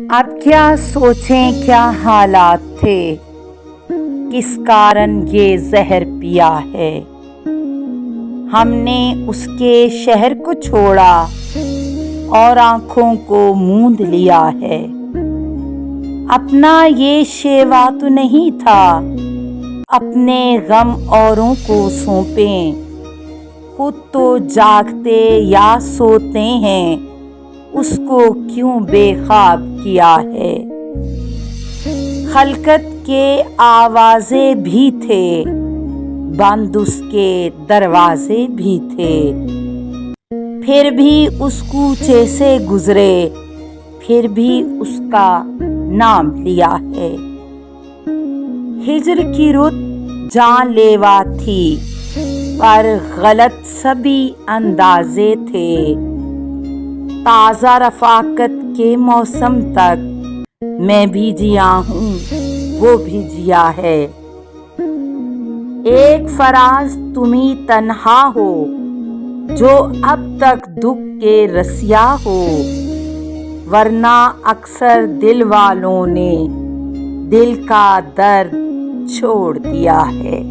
اب کیا سوچیں کیا حالات تھے، کس کارن یہ زہر پیا ہے۔ ہم نے اس کے شہر کو چھوڑا اور آنکھوں کو موند لیا ہے۔ اپنا یہ شیوا تو نہیں تھا، اپنے غم اوروں کو سونپیں۔ خود تو جاگتے یا سوتے ہیں، اس کو کیوں بے خواب کیا ہے۔ خلقت کے آوازے بھی تھے، بند اس کے دروازے بھی تھے، پھر بھی اس کوچے سے گزرے، پھر بھی اس کا نام لیا ہے۔ ہجر کی رت جان لیوا تھی، پر غلط سبھی اندازے تھے۔ تازہ رفاقت کے موسم تک میں بھی جیا ہوں، وہ بھی جیا ہے۔ ایک فراز تمہیں تنہا ہو، جو اب تک دکھ کے رسیا ہو، ورنہ اکثر دل والوں نے دل کا درد چھوڑ دیا ہے۔